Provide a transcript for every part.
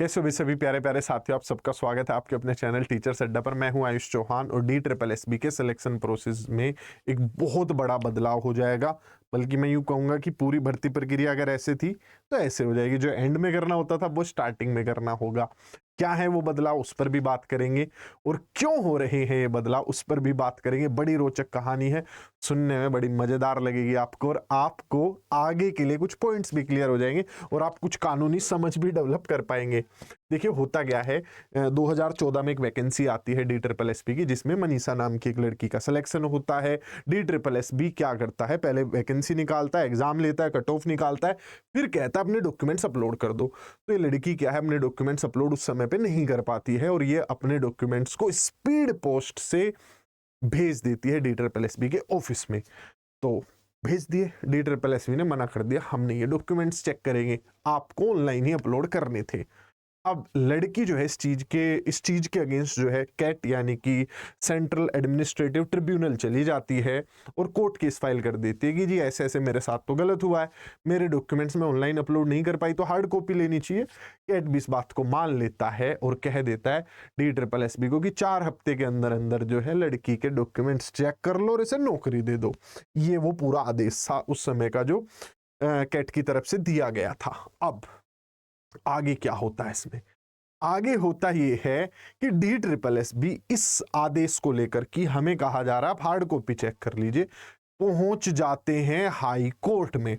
कैसे हो भी सभी प्यारे प्यारे साथियों, आप सबका स्वागत है आपके अपने चैनल टीचर्स अड्डा पर। मैं हूं आयुष चौहान और DSSB के सिलेक्शन प्रोसेस में एक बहुत बड़ा बदलाव हो जाएगा। बल्कि मैं यूं कहूंगा कि पूरी भर्ती प्रक्रिया अगर ऐसे थी तो ऐसे हो जाएगी। जो एंड में करना होता था वो स्टार्टिंग में करना होगा। क्या है वो बदलाव, उस पर भी बात करेंगे और क्यों हो रहे हैं ये बदलाव उस पर भी बात करेंगे। बड़ी रोचक कहानी है, सुनने में बड़ी मजेदार लगेगी आपको और आपको आगे के लिए कुछ पॉइंट्स भी क्लियर हो जाएंगे और आप कुछ कानूनी समझ भी डेवलप कर पाएंगे। देखिए होता क्या है, 2014 में एक वैकेंसी आती है DSSB की, जिसमें मनीषा नाम की एक लड़की का सिलेक्शन होता है। DSSB क्या करता है, पहले वैकेंसी निकालता है, एग्जाम लेता है, कट ऑफ निकालता है, फिर कहता है अपने डॉक्यूमेंट्स अपलोड कर दो। तो ये लड़की क्या है, अपने डॉक्यूमेंट्स अपलोड उस समय पे नहीं कर पाती है और ये अपने डॉक्यूमेंट्स को स्पीड पोस्ट से भेज देती है DSSB के ऑफिस में। तो भेज दिए, DSSB ने मना कर दिया, हमने ये डॉक्यूमेंट्स चेक करेंगे, आपको ऑनलाइन ही अपलोड करने थे। अब लड़की जो है इस चीज के अगेंस्ट जो है कैट यानी कि सेंट्रल एडमिनिस्ट्रेटिव ट्रिब्यूनल चली जाती है और कोर्ट केस फाइल कर देती है कि जी ऐसे ऐसे मेरे साथ तो गलत हुआ है, मेरे डॉक्यूमेंट्स में ऑनलाइन अपलोड नहीं कर पाई तो हार्ड कॉपी लेनी चाहिए। कैट भी इस बात को मान लेता है और कह देता है DSSB को कि 4 हफ्ते के अंदर अंदर जो है लड़की के डॉक्यूमेंट्स चेक कर लो और इसे नौकरी दे दो। ये वो पूरा आदेश था उस समय का जो कैट की तरफ से दिया गया था। अब आगे क्या होता है इसमें, आगे होता ये है कि DSSB इस आदेश को लेकर कि हमें कहा जा रहा है आप हार्ड कॉपी चेक कर लीजिए, पहुंच जाते हैं हाई कोर्ट में।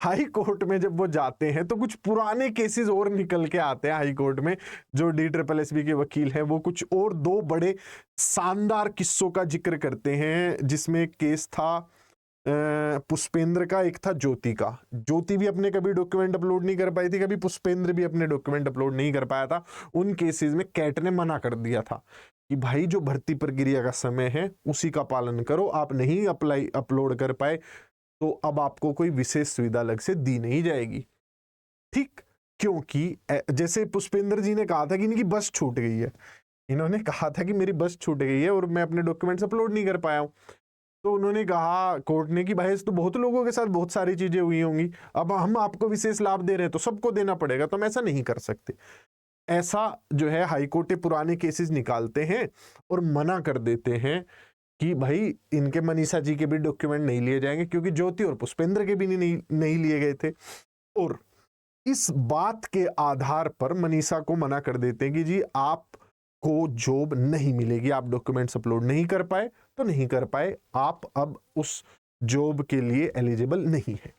हाई कोर्ट में जब वो जाते हैं तो कुछ पुराने केसेस और निकल के आते हैं हाई कोर्ट में। जो DSSB के वकील हैं वो कुछ और 2 बड़े शानदार किस्सों का जिक्र करते हैं, जिसमें एक केस था पुष्पेंद्र का, एक था ज्योति का। ज्योति भी अपने कभी डॉक्यूमेंट अपलोड नहीं कर पाई थी, कभी पुष्पेंद्र भी अपने डॉक्यूमेंट अपलोड नहीं कर पाया था। उन केसेस में कैट ने मना कर दिया था कि भाई जो भर्ती प्रक्रिया का समय है उसी का पालन करो, आप नहीं अपलोड कर पाए तो अब आपको कोई विशेष सुविधा अलग से दी नहीं जाएगी। ठीक, क्योंकि जैसे पुष्पेंद्र जी ने कहा था कि इनकी बस छूट गई है, इन्होंने कहा था कि मेरी बस छूट गई है और मैं अपने डॉक्यूमेंट्स अपलोड नहीं कर पाया हूं। तो उन्होंने कहा कोर्ट ने कि भाई तो बहुत लोगों के साथ बहुत सारी चीजें हुई होंगी, अब हम आपको विशेष लाभ दे रहे हैं तो सबको देना पड़ेगा, तो हम ऐसा नहीं कर सकते। ऐसा जो है हाई कोर्ट पुराने केसेस निकालते हैं और मना कर देते हैं कि भाई इनके मनीषा जी के भी डॉक्यूमेंट नहीं लिए जाएंगे, क्योंकि ज्योति और पुष्पेंद्र के भी नहीं लिए गए थे। और इस बात के आधार पर मनीषा को मना कर देते हैं कि जी आप को जॉब नहीं मिलेगी, आप डॉक्यूमेंट्स अपलोड नहीं कर पाए तो नहीं कर पाए, आप अब उस जॉब के लिए एलिजिबल नहीं है।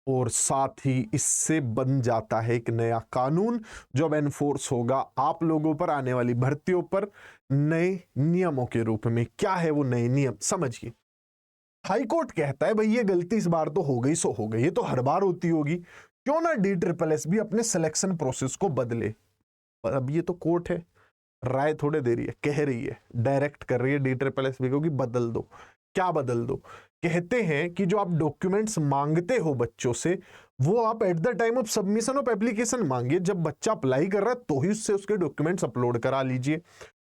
और साथ ही इससे बन जाता है एक नया कानून जो अब एनफोर्स होगा आप लोगों पर, आने वाली भर्तियों पर, नए नियमों के रूप में। क्या है वो नए नियम, समझिए। हाई कोर्ट कहता है भाई ये गलती इस बार तो हो गई सो हो गई, ये तो हर बार होती होगी, क्यों ना DSSB अपने सिलेक्शन प्रोसेस को बदले। पर अब ये तो कोर्ट है, राय थोड़े दे रही है, कह रही है, डायरेक्ट कर रही है DSSB को कि बदल दो। क्या बदल दो, कहते हैं कि जो आप डॉक्यूमेंट्स मांगते हो बच्चों से वो आप at the time of submission of application मांगिए। जब बच्चा अप्लाई कर रहा है तो ही उससे उसके डॉक्यूमेंट्स अपलोड करा लीजिए।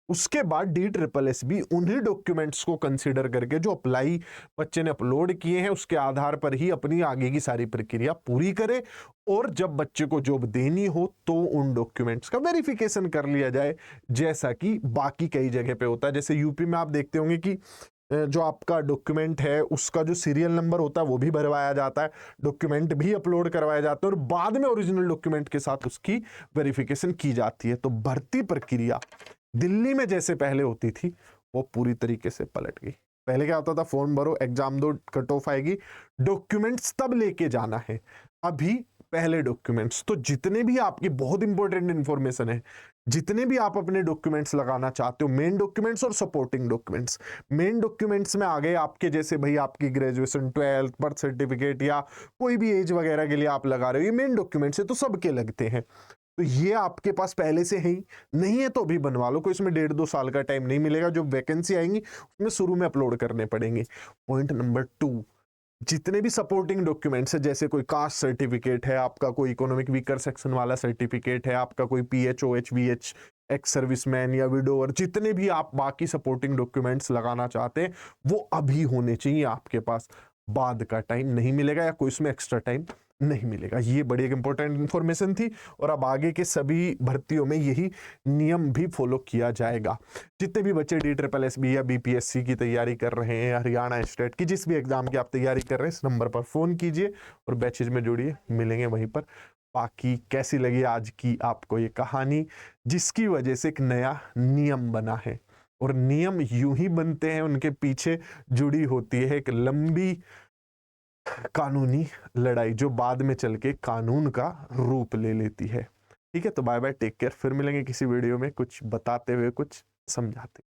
उसके बाद DSSB उन्हीं डॉक्यूमेंट्स को कंसीडर करके जो अप्लाई बच्चे ने अपलोड किए हैं उसके आधार पर ही अपनी आगे की सारी प्रक्रिया पूरी करे, और जब बच्चे को जॉब देनी हो तो उन डॉक्यूमेंट्स का वेरिफिकेशन कर लिया जाए, जैसा कि बाकी कई जगह पे होता है। जैसे यूपी में आप देखते होंगे कि जो आपका डॉक्यूमेंट है उसका जो सीरियल नंबर होता है वो भी भरवाया जाता है, डॉक्यूमेंट भी अपलोड करवाया जाता है और बाद में ओरिजिनल डॉक्यूमेंट के साथ उसकी वेरिफिकेशन की जाती है। तो भर्ती प्रक्रिया दिल्ली में जैसे पहले होती थी वो पूरी तरीके से पलट गई। पहले क्या होता था, फॉर्म भरो, एग्जाम दो, कट ऑफ आएगी, डॉक्यूमेंट्स तब लेके जाना है। अभी पहले डॉक्यूमेंट्स, तो जितने भी आपकी बहुत इंपॉर्टेंट इंफॉर्मेशन है, जितने भी आप अपने डॉक्यूमेंट्स लगाना चाहते हो, मेन डॉक्यूमेंट्स और सपोर्टिंग डॉक्यूमेंट्स। मेन डॉक्यूमेंट्स में आ गए आपके, जैसे भाई आपकी ग्रेजुएशन, 12th, बर्थ सर्टिफिकेट या कोई भी एज वगैरह के लिए आप लगा रहे हो, ये मेन डॉक्यूमेंट्स है तो सबके लगते हैं। तो ये आपके पास पहले से है ही, नहीं है तो अभी बनवा लो, कोई इसमें 1.5-2 साल का टाइम नहीं मिलेगा। जो वैकेंसी आएंगी उसमें शुरू में अपलोड करने पड़ेंगे। पॉइंट नंबर 2, जितने भी सपोर्टिंग डॉक्यूमेंट्स है, जैसे कोई कास्ट सर्टिफिकेट है आपका, कोई इकोनॉमिक वीकर सेक्शन वाला सर्टिफिकेट है आपका, कोई PHOH VH एक्स सर्विसमैन या विडोवर, जितने भी आप बाकी सपोर्टिंग डॉक्यूमेंट्स लगाना चाहते हैं वो अभी होने चाहिए आपके पास। बाद का टाइम नहीं मिलेगा या कोई इसमें एक्स्ट्रा टाइम नहीं मिलेगा। ये बड़ी एक इंपॉर्टेंट इंफॉर्मेशन थी और अब आगे के सभी भर्तियों में यही नियम भी फॉलो किया जाएगा। जितने भी बच्चे DSSB या BPSC की तैयारी कर रहे हैं, हरियाणा स्टेट की जिस भी एग्जाम की आप तैयारी कर रहे हैं, इस नंबर पर फोन कीजिए और बैचेज में जुड़िए, मिलेंगे वहीं पर। बाकी कैसी लगी आज की आपको ये कहानी, जिसकी वजह से एक नया नियम बना है, और नियम यूं ही बनते हैं, उनके पीछे जुड़ी होती है एक लंबी कानूनी लड़ाई जो बाद में चल के कानून का रूप ले लेती है। ठीक है, तो बाय बाय, टेक केयर। फिर मिलेंगे किसी वीडियो में कुछ बताते हुए, कुछ समझाते।